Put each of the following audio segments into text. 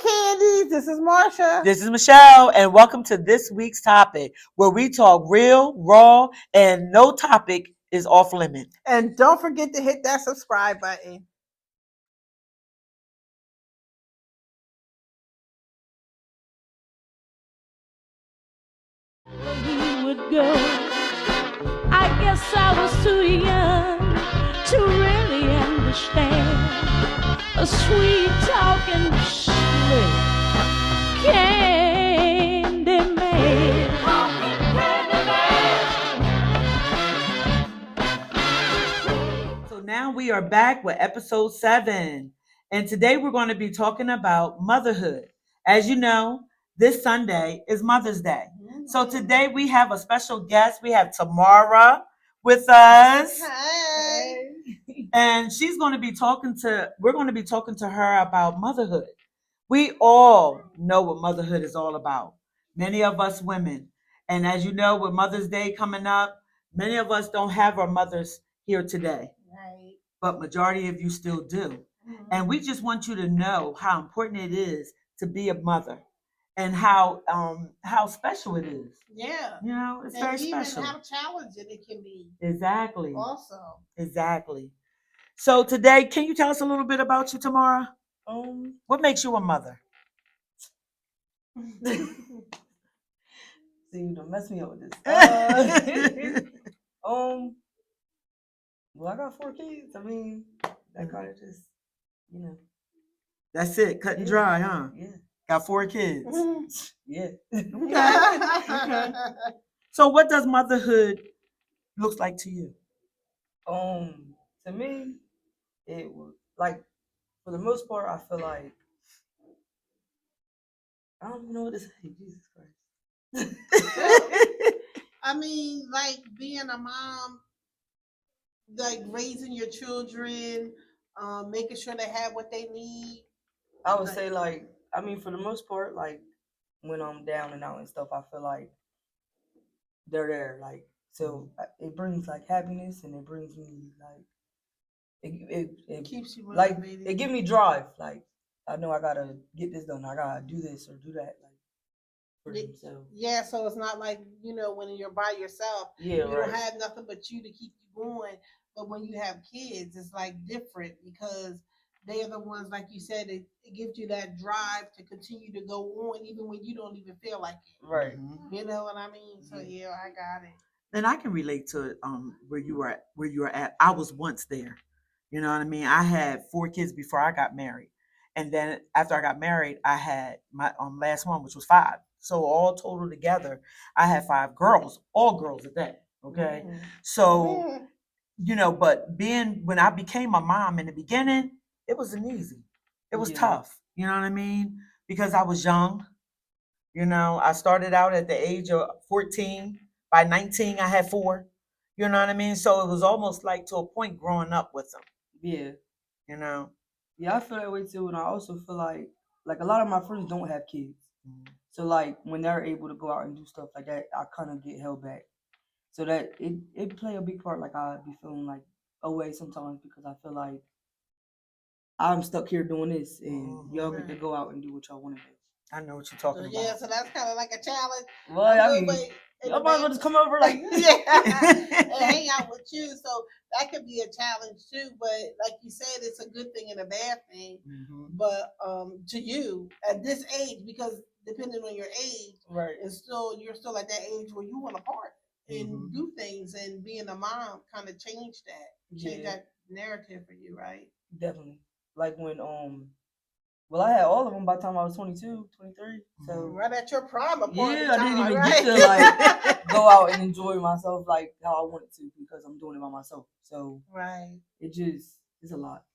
Candies. This is Marsha. This is Michelle, and welcome to this week's topic where we talk real, raw, and no topic is off limit. And don't forget to hit that subscribe button. We would go. I guess I was too young to really understand a sweet talking slick candy man. So now we are back with episode 7, and today we're going to be talking about motherhood. As you know, this Sunday is Mother's Day. So today we have a special guest. We have Tomara with us. Hey. And we're going to be talking to her about motherhood. We all know what motherhood is all about. Many of us women. And as you know, with Mother's Day coming up, many of us don't have our mothers here today. Right. But majority of you still do. Mm-hmm. And we just want you to know how important it is to be a mother and how special it is. Yeah. You know, it's very special. And how challenging it can be. Exactly. Also. Exactly. So today, can you tell us a little bit about you, Tomara? What makes you a mother? See, you don't mess me up with this. Well, I got 4 kids. I mean, that kind of just, you know. That's it, cut and dry, huh? Yeah. Got 4 kids. Yeah. Okay. So, what does motherhood look like to you? To me, it was like, for the most part, I feel like I don't even know what to say. Jesus Christ. I mean, like being a mom, like raising your children, making sure they have what they need. I would say, like, I mean, for the most part, like, when I'm down and out and stuff, I feel like they're there. Like, so it brings, like, happiness, and it brings me, like, it keeps you like, motivated. it gives me drive. Like, I know I gotta get this done. I gotta do this or do that. Like, for them, so. Yeah, so it's not like, when you're by yourself, Yeah, you right. don't have nothing but you to keep you going. But when you have kids, it's like different because they are the ones, like you said, it gives you that drive to continue to go on even when you don't even feel like it. Right. You know what I mean? So yeah, I got it. And I can relate to where you were at. I was once there. You know what I mean? I had 4 kids before I got married. And then after I got married, I had my last one, which was 5. So all total together, I had 5 girls, all girls at that. Okay. Mm-hmm. So, but when I became a mom in the beginning, it wasn't easy. It was tough. You know what I mean? Because I was young. I started out at the age of 14. By 19, I had 4. You know what I mean? So it was almost like to a point growing up with them. Yeah. Yeah, I feel that way too, and I also feel like a lot of my friends don't have kids. Mm-hmm. So like when they're able to go out and do stuff like that, I kind of get held back. So that it play a big part. Like I be feeling like away sometimes because I feel like I'm stuck here doing this, and y'all get to go out and do what y'all want to do. I know what you're talking about. Yeah, so that's kind of like a challenge. Well, I mean, y'all might as well just come over like and hang out with you. So that could be a challenge too. But like you said, it's a good thing and a bad thing. Mm-hmm. But to you at this age, because depending on your age, right, you're still at that age where you want to party and do things. And being a mom kind of changed that narrative for you, right? Definitely. Like when well, I had all of them by the time I was 22, 23. So right at your prime, I didn't even get to like go out and enjoy myself like how I wanted to because I'm doing it by myself. So it's a lot.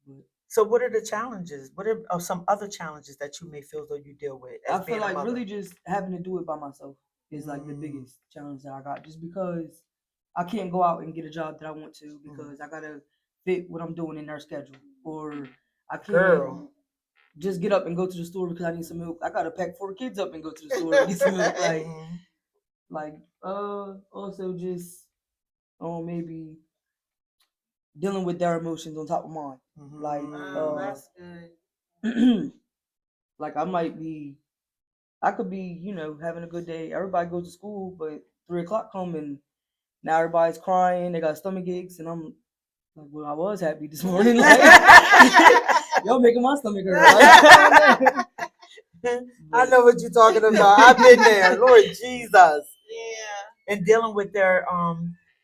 But so what are the challenges? What are some other challenges that you may feel though you deal with? I feel like really just having to do it by myself is like the biggest challenge that I got. Just because I can't go out and get a job that I want to because I gotta fit what I'm doing in their schedule, or I can't just get up and go to the store because I need some milk. I gotta pack 4 kids up and go to the store and get some milk. Also just maybe dealing with their emotions on top of mine. That's good. Like I could be, having a good day. Everybody goes to school, but 3 o'clock come and now everybody's crying. They got stomach aches, and I'm like, well, I was happy this morning. Like, y'all making my stomach hurt. I know what you're talking about. I've been there, Lord Jesus. Yeah. And dealing with their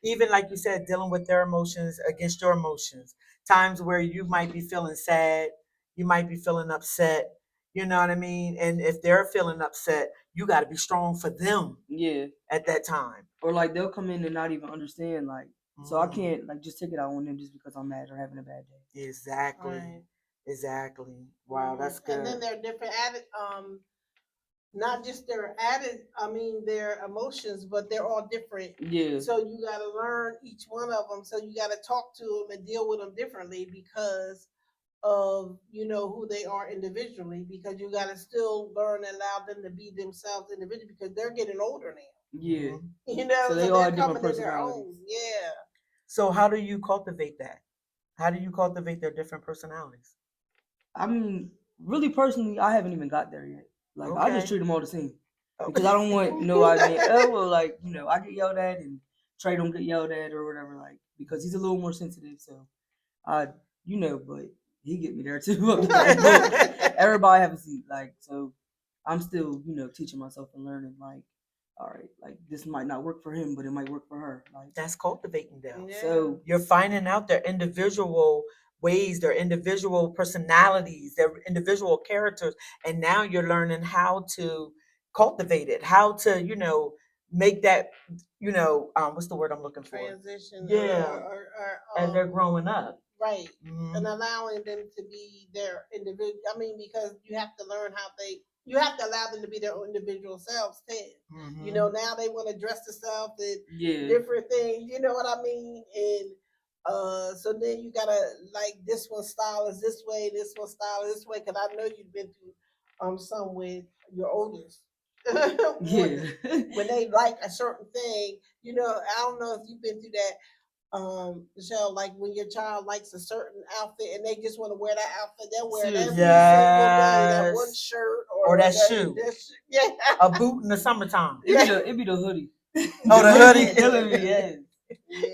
even like you said, dealing with their emotions against your emotions. Times where you might be feeling sad, you might be feeling upset. You know what I mean? And if they're feeling upset, you got to be strong for them. Yeah. At that time. Or like they'll come in and not even understand. Like, so I can't like just take it out on them just because I'm mad or having a bad day. Exactly. Right. Exactly. Wow, that's good. And then there are different added not just their emotions, but they're all different. Yeah. So you got to learn each one of them. So you got to talk to them and deal with them differently because of who they are individually. Because you got to still learn and allow them to be themselves individually because they're getting older now. Yeah. So they all they're have different coming in their own. personalities. Yeah. So how do you cultivate that? How do you cultivate their different personalities? I mean, really personally, I haven't even got there yet. Like, I just treat them all the same. Because I don't want no idea. I get yelled at and Trey don't get yelled at or whatever, like, because he's a little more sensitive. So, but he get me there too. Everybody have a seat. Like, so I'm still, teaching myself and learning, like, all right, like this might not work for him, but it might work for her. Like, that's cultivating them. Yeah. So you're finding out their individual ways, their individual personalities, their individual characters, and now you're learning how to cultivate it, how to, make that, what's the word I'm looking for? Transition. Yeah. As they're growing up. Right. And allowing them to be their individual. I mean, because you have to learn you have to allow them to be their individual selves too. Now they want to dress themselves in different things. You know what I mean? And so then you gotta like this one style is this way, this one style is this way. Because I know you've been through some with your oldest. When they like a certain thing, I don't know if you've been through that. Michelle, like when your child likes a certain outfit and they just want to wear that outfit, they'll wear it every single day, that one shirt or that shoe. Yeah. A boot in the summertime. It'd be the hoodie. Oh, the hoodie.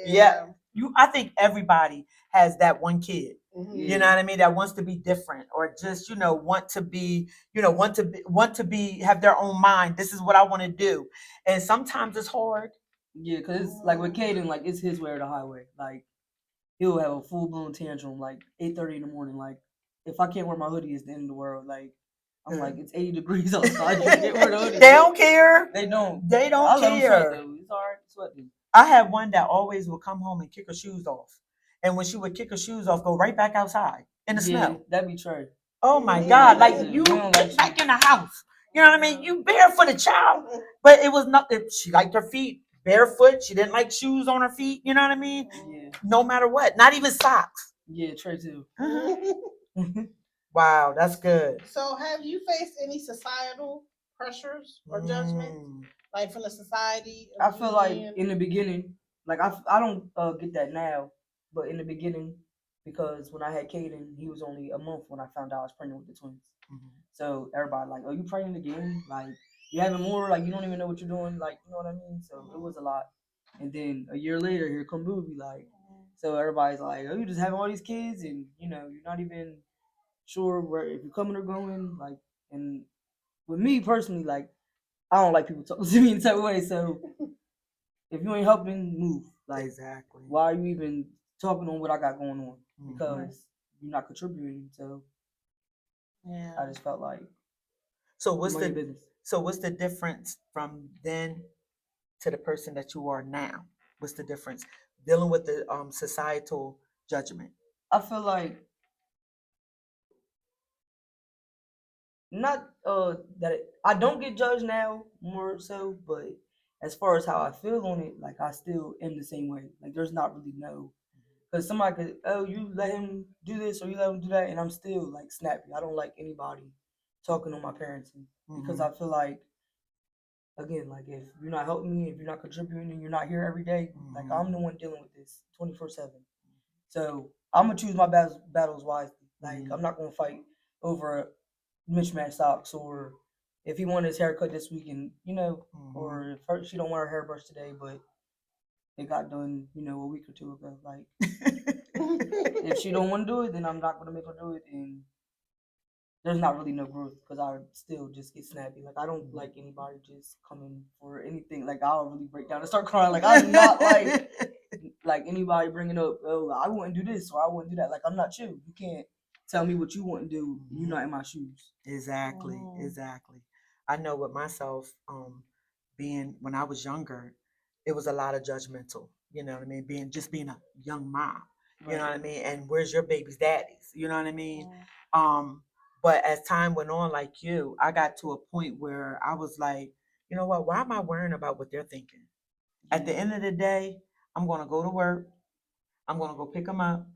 Yeah. I think everybody has that one kid. Mm-hmm. You know what I mean? That wants to be different or just, want to be, have their own mind. This is what I want to do. And sometimes it's hard. Yeah, because it's like with Caden, like it's his way or the highway. Like he'll have a full blown tantrum like 8:30 in the morning. Like if I can't wear my hoodie, it's the end of the world. Like I'm like, it's 80 degrees outside. You can't wear the hoodie. They don't care. They don't. They don't I care. let them sweat, though. It's all right, sweating. I had one that always would come home and kick her shoes off. And when she would kick her shoes off, go right back outside in the snow. That'd be true. Oh my God. Like you get back in the house. You know what I mean? You barefooted child. But it was nothing. She liked her feet barefoot. She didn't like shoes on her feet. You know what I mean? Yeah. No matter what. Not even socks. Yeah, Trey too. Wow, that's good. So have you faced any societal pressures or judgments? Like from the society? I feel like in the beginning, like I don't get that now, but in the beginning, because when I had Caden, he was only a month when I found out I was pregnant with the twins. So everybody like, oh, you pregnant again? Like you having more? Like you don't even know what you're doing? Like you know what I mean? So it was a lot. And then a year later, here come Booby. Like so everybody's like, oh, you just having all these kids, and you're not even sure where if you're coming or going. Like and with me personally, like I don't like people talking to me in that way. So if you ain't helping, move. Like, exactly. Why are you even talking on what I got going on? Because you're not contributing. So yeah, I just felt like. So what's the difference from then to the person that you are now? What's the difference dealing with the societal judgment? I feel like not I don't get judged now more so, but as far as how I feel on it, like I still am the same way. Like there's not really because somebody could, oh, you let him do this or you let him do that, and I'm still like snappy. I don't like anybody talking on my parenting because I feel like, again, like if you're not helping me, if you're not contributing, and you're not here every day, like I'm the one dealing with this 24/7. So I'm gonna choose my battles wisely. Like I'm not gonna fight over mismatched socks, or if he wanted his haircut this week, and or if she don't want her hairbrush today, but it got done, a week or two ago. Like, if she don't want to do it, then I'm not gonna make her do it, and there's not really no growth because I still just get snappy. Like, I don't like anybody just coming for anything. Like, I'll really break down and start crying. Like, I'm not like anybody bringing up, oh, I wouldn't do this or I wouldn't do that. Like, I'm not you. You can't tell me what you want to do. You're not in my shoes. Exactly. I know with myself, being when I was younger, it was a lot of judgmental. You know what I mean? Being a young mom. You know what I mean? And where's your baby's daddies? You know what I mean? But as time went on, like you, I got to a point where I was like, you know what? Why am I worrying about what they're thinking? At the end of the day, I'm going to go to work. I'm going to go pick them up.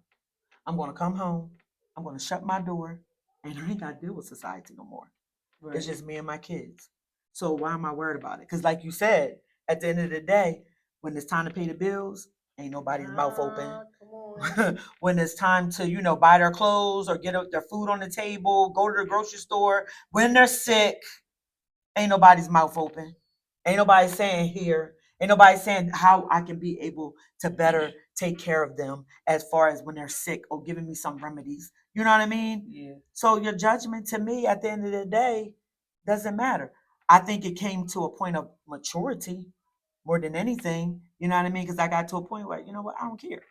I'm going to come home. I'm going to shut my door. And I ain't got to deal with society no more. Right. It's just me and my kids. So why am I worried about it? Because like you said, at the end of the day, when it's time to pay the bills, ain't nobody's mouth open. When it's time to, buy their clothes or get their food on the table, go to the grocery store, when they're sick, ain't nobody's mouth open. Ain't nobody saying here. Ain't nobody saying how I can be able to better take care of them as far as when they're sick or giving me some remedies. You know what I mean? Yeah. So your judgment to me at the end of the day doesn't matter. I think it came to a point of maturity more than anything. You know what I mean? Because I got to a point where, you know what, I don't care.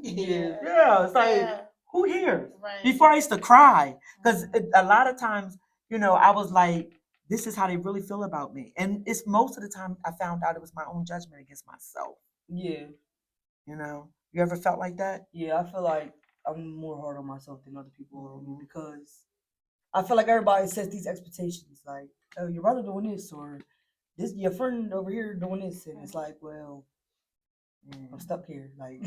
Yeah, it's like, who hears? Right. Before I used to cry because a lot of times, I was like, this is how they really feel about me. And it's most of the time I found out it was my own judgment against myself. Yeah. You ever felt like that? Yeah, I feel like I'm more hard on myself than other people are on me because I feel like everybody sets these expectations. Like, oh, your brother doing this or this, your friend over here doing this. And it's like, well, I'm stuck here. Like,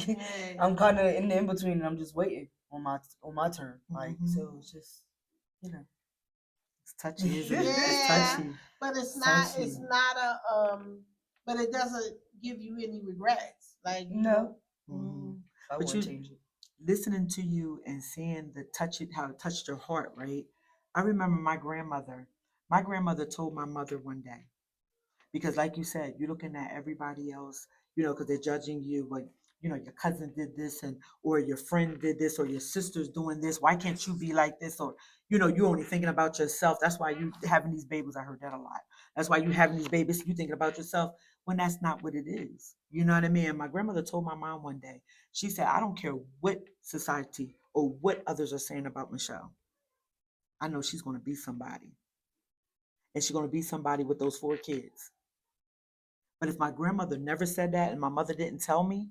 I'm kind of in the in-between and I'm just waiting on my turn. Like, so it's just, It's touchy, isn't it? Yeah, it's touchy. But it's not but it doesn't give you any regrets. Like, no. I but you change it. Listening to you and seeing how it touched your heart, right? I remember my grandmother. My grandmother told my mother one day, because like you said, you're looking at everybody else, because they're judging you, like, your cousin did this or your friend did this or your sister's doing this. Why can't you be like this? Or, you're only thinking about yourself. That's why you having these babies. I heard that a lot. That's why you having these babies. You thinking about yourself when that's not what it is. You know what I mean? And my grandmother told my mom one day, she said, I don't care what society or what others are saying about Michelle. I know she's going to be somebody. And she's going to be somebody with those 4 kids. But if my grandmother never said that and my mother didn't tell me,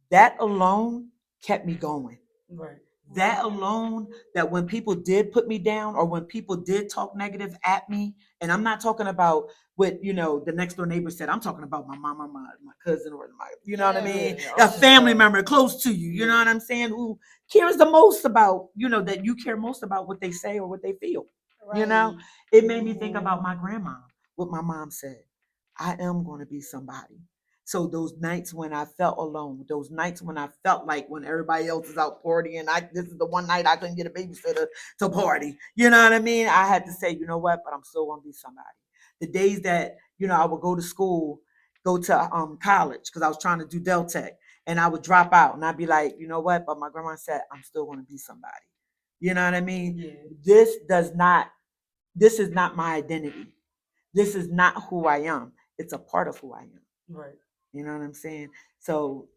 that alone kept me going. Right. That alone, that when people did put me down or when people did talk negative at me, and I'm not talking about what, the next door neighbor said, I'm talking about my mama, my cousin, or what I mean? A family member close to you, you know what I'm saying? Who cares the most about, that you care most about what they say or what they feel. Right. It made me think about my grandma, what my mom said. I am going to be somebody. So those nights when I felt alone, those nights when I felt like when everybody else is out partying, this is the one night I couldn't get a babysitter to party. You know what I mean? I had to say, you know what? But I'm still going to be somebody. The days that, I would go to school, go to college because I was trying to do Deltech, and I would drop out and I'd be like, you know what? But my grandma said, I'm still going to be somebody. You know what I mean? Yeah. This is not my identity. This is not who I am. It's a part of who I am. Right. You know what I'm saying? So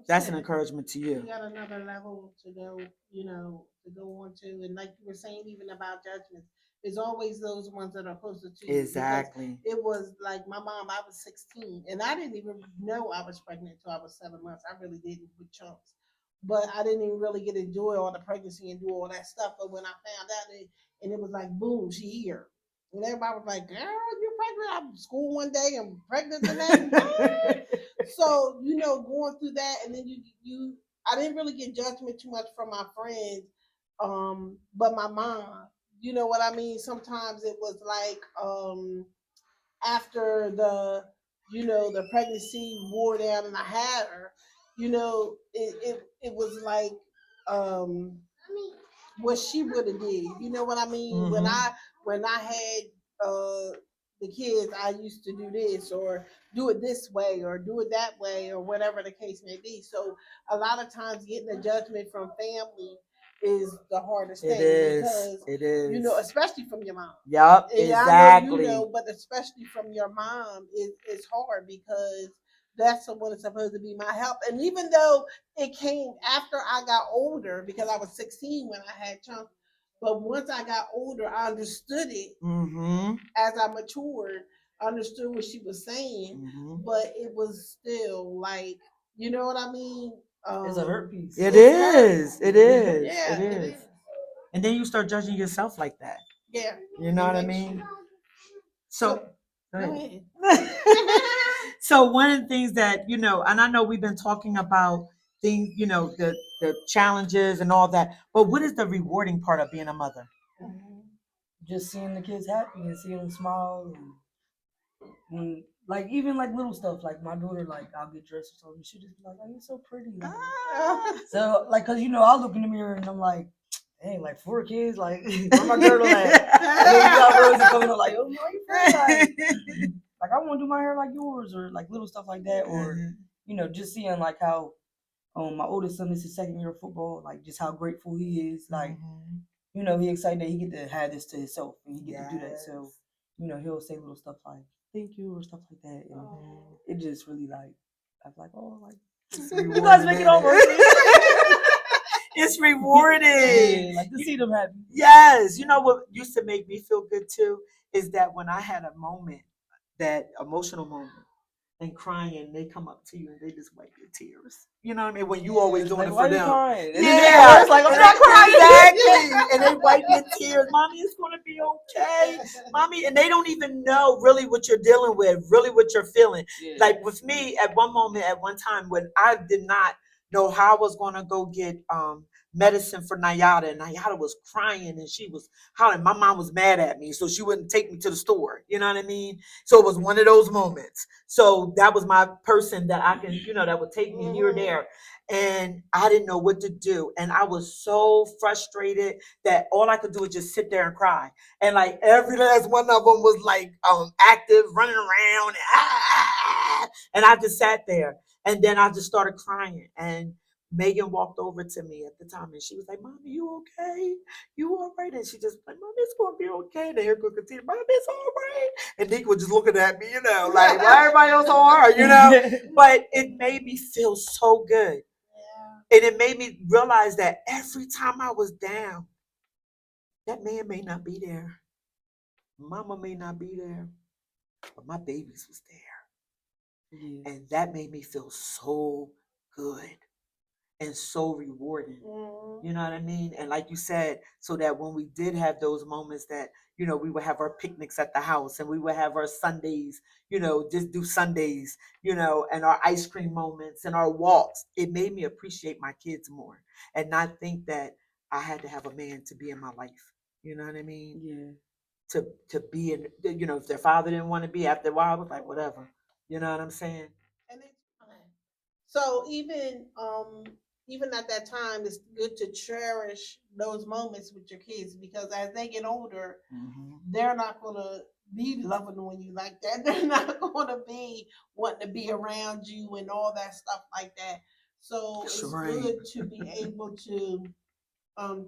that's an encouragement to you. You got another level to go, to go on to. And like you were saying, even about judgments, there's always those ones that are closer to you. Exactly. It was like my mom, I was 16, and I didn't even know I was pregnant until I was 7 months. I really didn't with chunks. But I didn't even really get to enjoy all the pregnancy and do all that stuff. But when I found out, and it was like, boom, she here. And everybody was like, girl, you're pregnant. I'm in school one day, I'm pregnant the next. So, going through that, and then I didn't really get judgment too much from my friends, but my mom, you know what I mean? Sometimes it was like, after the pregnancy wore down and I had her, it was like, what she would have did. You know what I mean? When I had the kids, I used to do this or do it this way or do it that way or whatever the case may be. So a lot of times getting a judgment from family is the hardest It thing is. because It is. you know, especially from your mom. Yup, And exactly. I know you know, but especially from your mom, it's hard because that's someone that's supposed to be my help. And even though it came after I got older, because I was 16 when I had Chunk, but once I got older, I understood it as I matured. I understood what she was saying, but it was still like, you know what I mean? It's a hurt piece. It is. Hurt. It is. Yeah, it is. And then you start judging yourself like that. Yeah. You know what I mean? So go ahead. So one of the things that, you know, and I know we've been talking about things, you know, the challenges and all that, but what is the rewarding part of being a mother? Just seeing the kids happy and seeing them smile and like even like little stuff like my daughter, like I'll get dressed or something, she just be like, "Oh, you're so pretty." Like, so like, cause you know, I'll look in the mirror and I'm like, "Hey, like 4 kids, like where my girdle at?" And then you got Rosie coming up like, "Oh, no, you pretty." Like I want to do my hair like yours, or like little stuff like that, or you know, just seeing like how my oldest son is his 2nd year of football, like just how grateful he is, like you know, he excited that he get to have this to himself and he get to do that. So you know, he'll say little stuff like "thank you" or stuff like that, and it just really like I'm like, oh, like you guys make it over. It's rewarding. Yeah, like to see them happy. Yes, you know what used to make me feel good too is that when I had a moment, that emotional moment, and crying, they come up to you and they just wipe your tears. You know what I mean? When you always doing like, it why for you them. crying? And Yeah, it's like I'm and not crying. Exactly. And they wipe your tears. Mommy, it's gonna be okay. Mommy, and they don't even know really what you're dealing with, really what you're feeling. Yeah. Like with me, at one moment, at one time, when I did not know how I was gonna go get medicine for Nayada, and Nayada was crying and she was hollering. My mom was mad at me, so she wouldn't take me to the store. You know what I mean? So it was one of those moments. So that was my person that I can, you know, that would take me here or there. And I didn't know what to do. And I was so frustrated that all I could do was just sit there and cry. And like every last one of them was like active, running around. And I just sat there. And then I just started crying. And Megan walked over to me at the time and she was like, "Mommy, you okay? You all right?" And she just like, "Mommy, it's gonna be okay." And here could continue, "Mommy, it's all right." And Nick was just looking at me, you know, like, why everybody else so hard, you know? But it made me feel so good. And it made me realize that every time I was down, that man may not be there. Mama may not be there, but my babies was there. And that made me feel so good and so rewarding. You know what I mean? And like you said, so that when we did have those moments that, you know, we would have our picnics at the house and we would have our Sundays, you know, just do Sundays, you know, and our ice cream moments and our walks. It made me appreciate my kids more and not think that I had to have a man to be in my life. You know what I mean? Yeah. To be in, you know, if their father didn't want to be, after a while, I was like, whatever. You know what I'm saying? And it's fine. So even at that time, it's good to cherish those moments with your kids because as they get older, they're not gonna be loving on you like that. They're not gonna be wanting to be around you and all that stuff like that. So it's good to be able to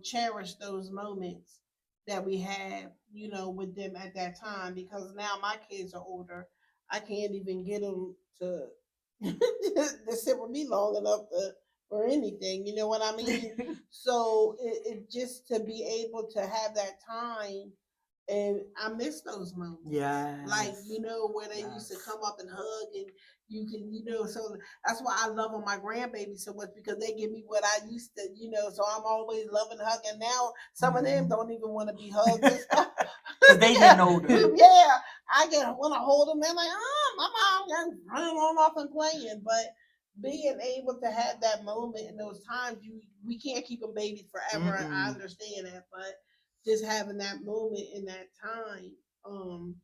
cherish those moments that we have, you know, with them at that time because now my kids are older. I can't even get them to to sit with me long enough to for anything. You know what I mean? So it just to be able to have that time, and I miss those moments. Yeah. Like you know where they used to come up and hug, and you can you know. So that's why I love on my grandbabies so much because they give me what I used to, you know. So I'm always loving hugging. Now some of them don't even want to be hugged and stuff. Because they getting older. Yeah, I get want to hold them. They're like, oh, my mom got running on off and playing. But being able to have that moment in those times, we can't keep them babies forever. I understand that, but just having that moment in that time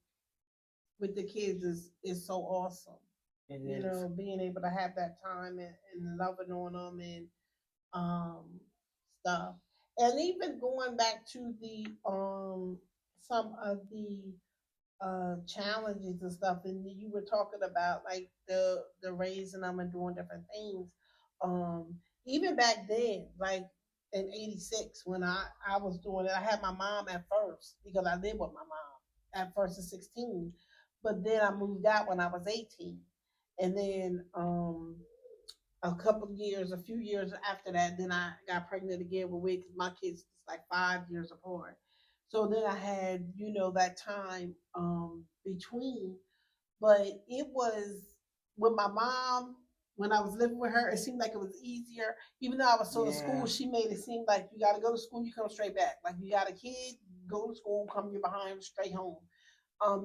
with the kids is so awesome. You know, being able to have that time and loving on them and stuff. And even going back to the some of the challenges and stuff, and you were talking about like the raising them and doing different things. Um, Even back then, like in '86, when I was doing it, I had my mom at first because I lived with my mom at first at 16, but then I moved out when I was 18, and then a few years after that, then I got pregnant again with Wade because my kids is like 5 years apart. So then I had, that time between, but it was with my mom when I was living with her. It seemed like it was easier, even though I was still in school. She made it seem like you got to go to school, you come straight back. Like you got a kid, go to school, come your behind straight home.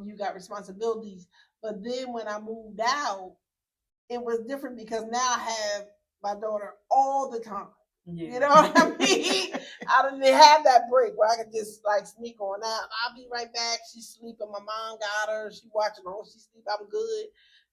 You got responsibilities. But then when I moved out, it was different because now I have my daughter all the time. Yeah. You know what I mean? I didn't have that break where I could just like sneak on out. I'll be right back. She's sleeping. My mom got her. She watching her. She sleep. I'm good.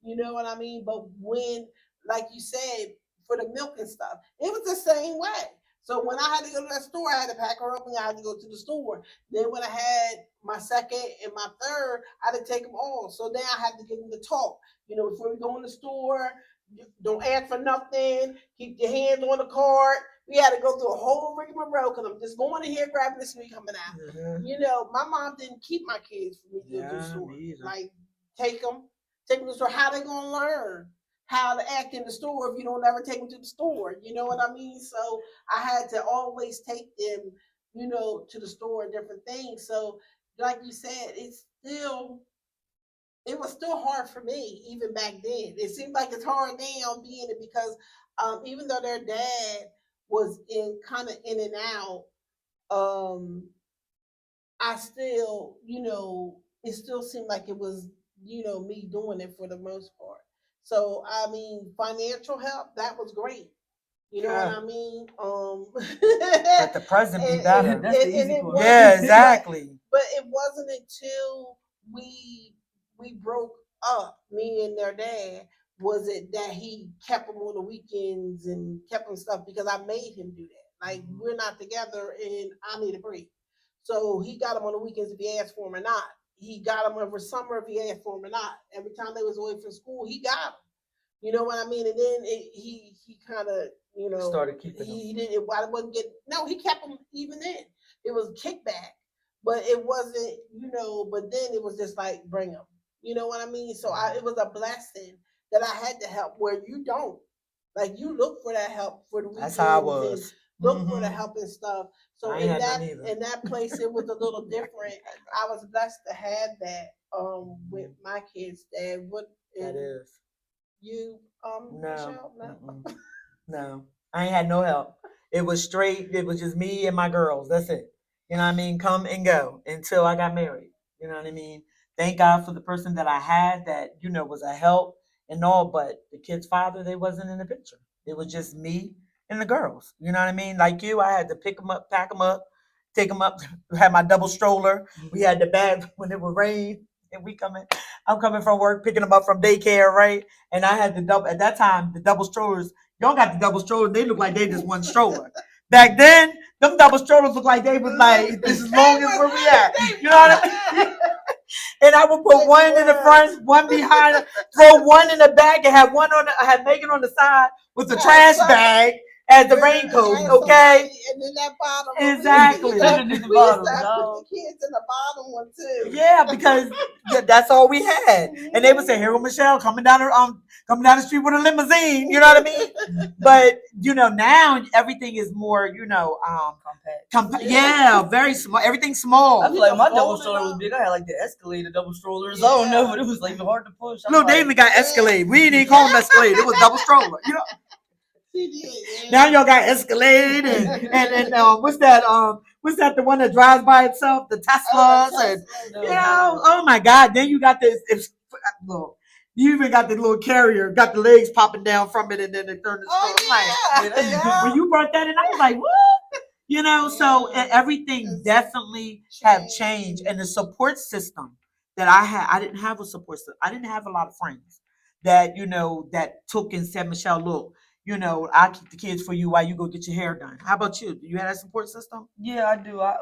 You know what I mean? But when, like you said, for the milk and stuff, it was the same way. So when I had to go to that store, I had to pack her up and I had to go to the store. Then when I had my second and my third, I had to take them all. So then I had to get them to talk. Before we go in the store, don't ask for nothing. Keep your hands on the cart. We had to go through a whole rigmarole because I'm just going in here, grabbing this, and coming out. Mm-hmm. My mom didn't keep my kids for me to go to the store. Like, take them to the store. How they going to learn how to act in the store if you don't ever take them to the store? You know what I mean? So I had to always take them, to the store and different things. So, like you said, it was still hard for me even back then. It seems like it's hard now being it because even though their dad was in kind of in and out, um, I still, it still seemed like it was, me doing it for the most part. So I mean, financial help, that was great. You know what I mean? But the present be better. That's the easy part. Yeah, exactly. But it wasn't until we broke up, me and their dad, was it that he kept them on the weekends and kept them stuff because I made him do that. Like we're not together and I need a break. So he got them on the weekends if he asked for them or not. He got them over summer if he asked for them or not. Every time they was away from school, he got them. You know what I mean? And then he kind of started keeping them. He didn't. I wasn't getting. No, he kept them even then. It was kickback, but it wasn't. But then it was just like bring them. You know what I mean? So it was a blessing that I had to help where you don't. Like you look for that help for the weekends. That's how I was. Look for the help and stuff. So I in ain't that place, it was a little different. I was blessed to have that with my kids' dad. That is. You No. Michelle? No. No. I ain't had no help. It was straight. It was just me and my girls. That's it. You know what I mean? Come and go until I got married. You know what I mean? Thank God for the person that I had that, was a help and all, but the kid's father, they wasn't in the picture. It was just me and the girls. You know what I mean? Like you, I had to pick them up, pack them up, take them up, had my double stroller. We had the bag when it would rain and I'm coming from work, picking them up from daycare, right? And I had at that time, the double strollers, y'all got the double strollers, they look like they just one stroller. Back then, them double strollers look like they was like this as long as where we at. You know what I mean? And I would put one in the front, one behind, throw one in the back, and have I had Megan on the side with the trash bag as the raincoat, okay? And then that bottom. Exactly. We used to put the kids in the bottom one too. Yeah, because that's all we had. And they would say, "Here go Michelle coming down the street with a limousine." You know what I mean? But now everything is more, compact. Yeah, very small. Everything's small. I feel like my double stroller was big. I had like the Escalator double strollers. I don't know, but it was like hard to push. Look, they even got Escalade. We didn't call them Escalade. It was double stroller. Now y'all got Escalade and what's that? What's that? The one that drives by itself, the Teslas, and oh my God! Then you got this. Look, you even got the little carrier, got the legs popping down from it, and then they turn the when you brought that in, I was like, what? So everything definitely have changed, and the support system that I had, I didn't have a support system. I didn't have a lot of friends that that took and said, Michelle, look. I'll keep the kids for you while you go get your hair done. How about you? Do you have that support system? Yeah, I do. I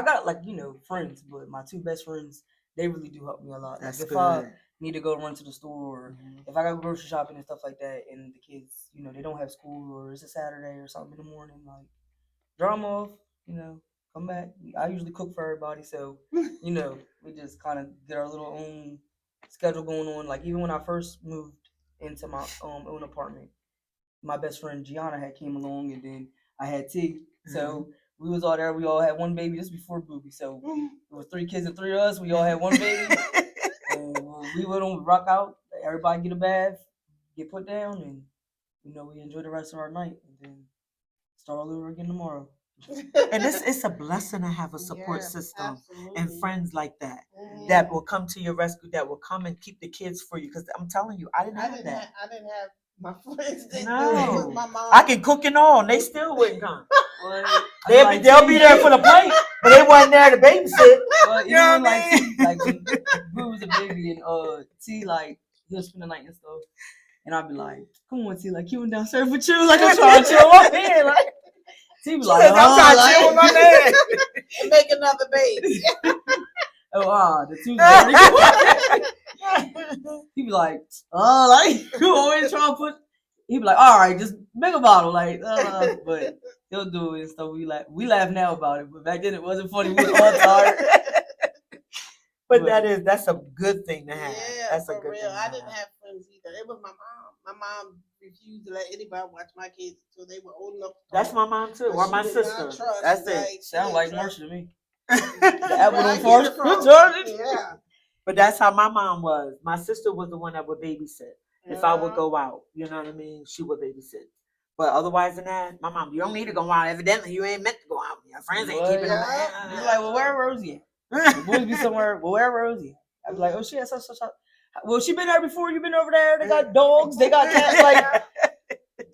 got like friends, but my two best friends, they really do help me a lot. That's Like if good. I need to go run to the store, or Mhm. if I got grocery shopping and stuff like that, and the kids, they don't have school or it's a Saturday or something in the morning, like drop 'em off, come back. I usually cook for everybody, so we just kind of get our little own schedule going on. Like even when I first moved into my own apartment, my best friend Gianna had came along, and then I had T. So we was all there. We all had one baby. This before Booby. So it was 3 kids and 3 of us. We all had one baby. And we would rock out. Everybody get a bath, get put down, and we enjoy the rest of our night, and then start all over again tomorrow. And it's a blessing to have a support system and absolutely. friends like that Mhm. that will come to your rescue, that will come and keep the kids for you. Because I'm telling you, I didn't I have didn't that. I didn't have my friends didn't do it. It No, was my mom. I can cook and all, and they still wouldn't come. Well, They'll be there for the plate, but they wasn't there to babysit. Well, You know even what I mean? like when Boo was a baby and T like he'll spend the night and stuff, and I'd be like, "Come on, T, like he went downstairs with you, like I'm trying to chill my man, like." T be like, I'm trying to chill with my man. And make another baby. the Tuesday. He be like, like you always trying to put. He be like, all right, just make a bottle, like, but he'll do it and stuff. We laugh now about it, but back then it wasn't funny. We was all tired. But that's a good thing to have. Yeah, That's a for good real. thing to I have. didn't have friends either. It was my mom. My mom refused to let anybody watch my kids until they were old enough. That's my mom too, or my sister. That's it. Sound like Marsha to me. The apple don't fall. Yeah. But that's how my mom was. My sister was the one that would babysit. If I would go out, you know what I mean? She would babysit. But otherwise than that, my mom, you don't need to go out. Evidently, you ain't meant to go out. Your friends ain't keeping them. You're like, well, where Rosie at? The boys be somewhere. Well, where Rosie? I'd be like, oh, she has such. Well, she been there before. You been over there. They got dogs. They got cats. Like,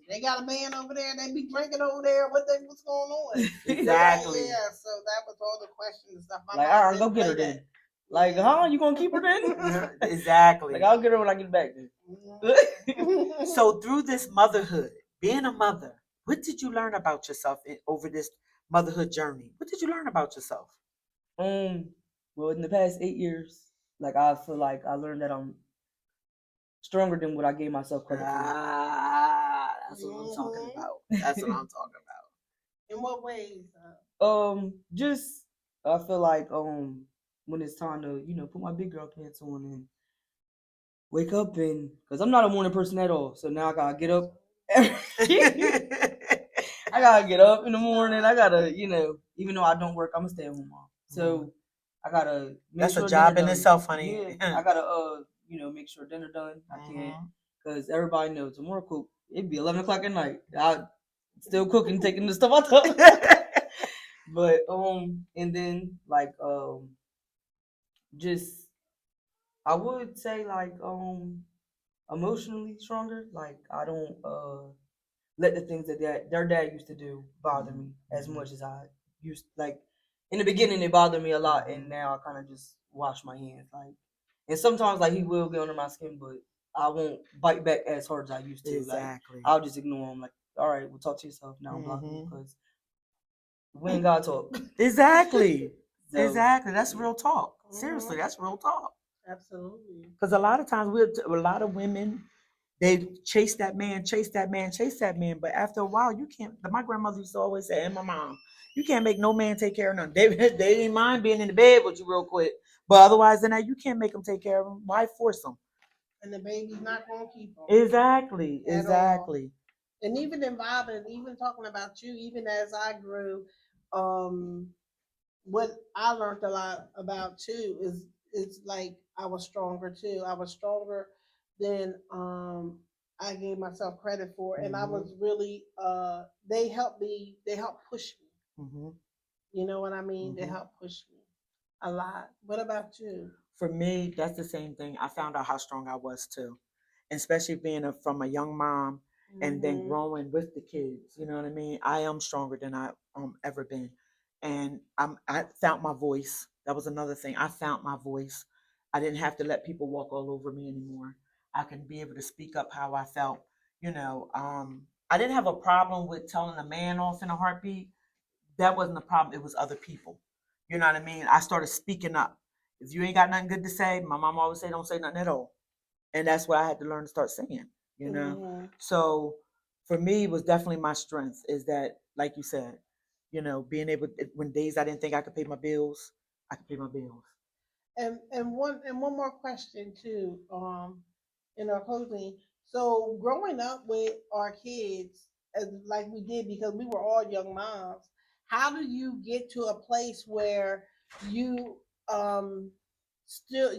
they got a man over there. They be drinking over there. What's going on? Exactly. Yeah. So that was all the questions and stuff. Like, all right, go get her then. Like, you gonna keep her then? Exactly. Like, I'll get her when I get back then. So through this motherhood, being a mother, what did you learn about yourself over this motherhood journey? What did you learn about yourself? Well, in the past 8 years, like I feel like I learned that I'm stronger than what I gave myself credit for. That's what I'm talking about. That's what I'm talking about. In what ways? Just I feel like when it's time to put my big girl pants on and wake up, and because I'm not a morning person at all, so now I gotta get up. I gotta get up in the morning. I gotta even though I don't work, I'm a stay-at-home mom, so I gotta make that's sure a job dinner in done. itself, honey. Yeah, I gotta make sure dinner done. I can't, because everybody knows tomorrow cook. It'd be 11 o'clock at night. I still cooking, taking the stuff out. But and then like just I would say like emotionally stronger. Like I don't let the things that their dad used to do bother me as much as I used. Like in the beginning, it bothered me a lot, and now I kind of just wash my hands. Like, and sometimes like he will get under my skin, but I won't bite back as hard as I used to. Exactly. Like I'll just ignore him. Like, all right, we'll talk to yourself now. I'm blocking you because we ain't gotta talk. Exactly. So, exactly. That's real talk. Seriously, that's real talk. Absolutely. Because a lot of times a lot of women, they chase that man, but after a while, you can't. My grandmother used to always say, and my mom, you can't make no man take care of nothing. They didn't mind being in the bed with you real quick, but otherwise than that, you can't make them take care of them. Why force them? And the baby's not gonna keep them. Exactly. And even even talking about you, even as I grew, what I learned a lot about too is like I was stronger too. I was stronger than I gave myself credit for, and I was really they helped push me. You know what I mean? They helped push me a lot. What about you? For me, that's the same thing. I found out how strong I was too, especially being from a young mom and then growing with the kids. You know what I mean? I am stronger than I ever been, and I found my voice. That was another thing. I found my voice. I didn't have to let people walk all over me anymore. I can be able to speak up how I felt, I didn't have a problem with telling a man off in a heartbeat. That wasn't a problem. It was other people. You know what I mean? I started speaking up. If you ain't got nothing good to say, my mom always say, don't say nothing at all. And that's what I had to learn to start saying. Mm-hmm. So for me, it was definitely my strength is that, like you said, being able, when days I didn't think I could pay my bills, I could pay my bills. And one more question too, in our closing. So growing up with our kids as like we did because we were all young moms, how do you get to a place where you still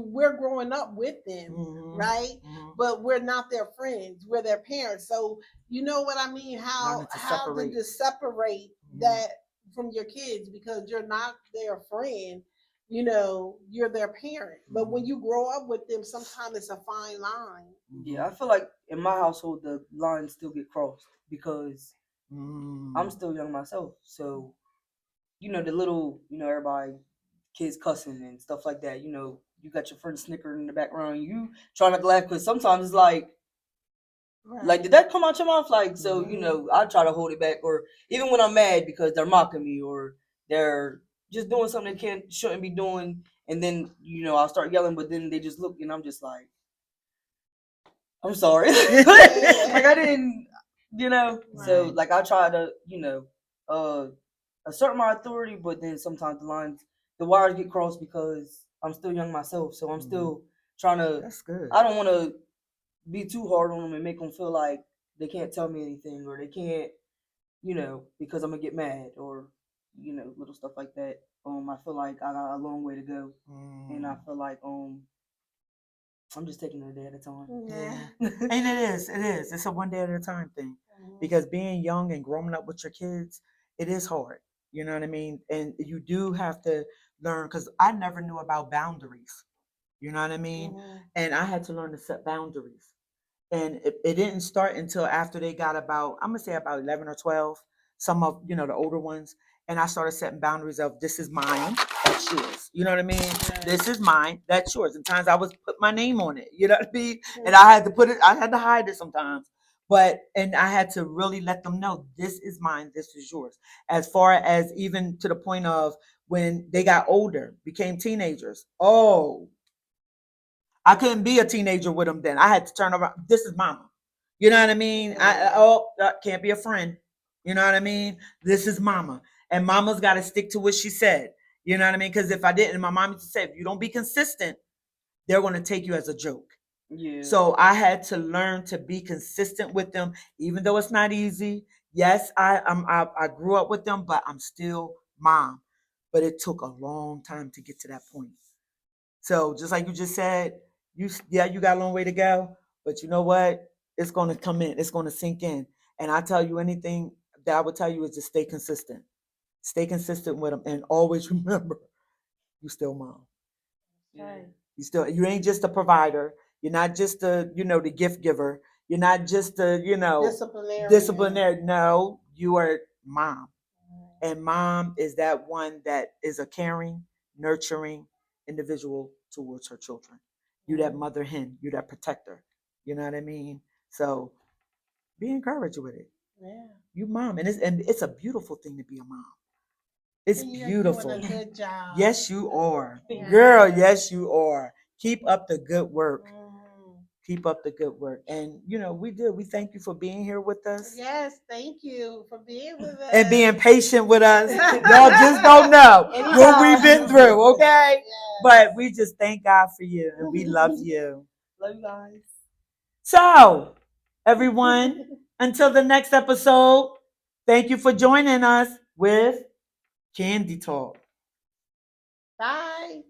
we're growing up with them, right? But we're not their friends, we're their parents. So you know what I mean? How separate. to separate that from your kids because you're not their friend, you're their parent. But when you grow up with them, sometimes it's a fine line. Yeah, I feel like in my household the lines still get crossed because I'm still young myself. So, the little, everybody, kids cussing and stuff like that. You got your friend snickering in the background. You trying not to laugh because sometimes it's like, did that come out your mouth? Like, so, I try to hold it back. Or even when I'm mad because they're mocking me or they're just doing something they shouldn't be doing. And then, I'll start yelling, but then they just look and I'm just like, I'm sorry. Like I didn't, So like I try to, assert my authority, but then sometimes the wires get crossed because I'm still young myself. So I'm still trying to. That's good. I don't want to be too hard on them and make them feel like they can't tell me anything or they can't, because I'm gonna get mad or, little stuff like that. I feel like I got a long way to go, and I feel like I'm just taking it a day at a time. Yeah. And it is. It's a one day at a time thing. Because being young and growing up with your kids, it is hard. You know what I mean? And you do have to learn because I never knew about boundaries. You know what I mean? And I had to learn to set boundaries. And it didn't start until after they got I'm gonna say about 11 or 12, some of the older ones, and I started setting boundaries of this is mine, that's yours. You know what I mean? This is mine, that's yours. And times I was put my name on it, you know what I mean? And I had to hide it sometimes. And I had to really let them know this is mine, this is yours. As far as even to the point of when they got older, became teenagers. Oh, I couldn't be a teenager with them then. I had to turn around. This is mama. You know what I mean? Can't be a friend. You know what I mean? This is mama. And mama's got to stick to what she said. You know what I mean? Because if I didn't, my mom used to say, if you don't be consistent, they're going to take you as a joke. Yeah. So I had to learn to be consistent with them, even though it's not easy. Yes, I grew up with them, but I'm still mom. But it took a long time to get to that point. So just like you just said, you got a long way to go, but you know what? It's going to come in. It's going to sink in. And I tell you anything that I would tell you is to stay consistent. Stay consistent with them and always remember you still mom. Right. You ain't just a provider. You're not just the gift giver. You're not just disciplinary. No, you are mom. And mom is that one that is a caring, nurturing individual towards her children. You that mother hen, you that protector. You know what I mean? So be encouraged with it. Yeah. You mom. And it's a beautiful thing to be a mom. It's beautiful. You're doing a good job. Yes, you are. Yeah. Girl, yes, you are. Keep up the good work. Keep up the good work. And we do. We thank you for being here with us. Yes, thank you for being with us. And being patient with us. Y'all just don't know what we've been through, okay? Yes. But we just thank God for you and we love you. Love you guys. So, everyone, until the next episode, thank you for joining us with Candy Talk. Bye.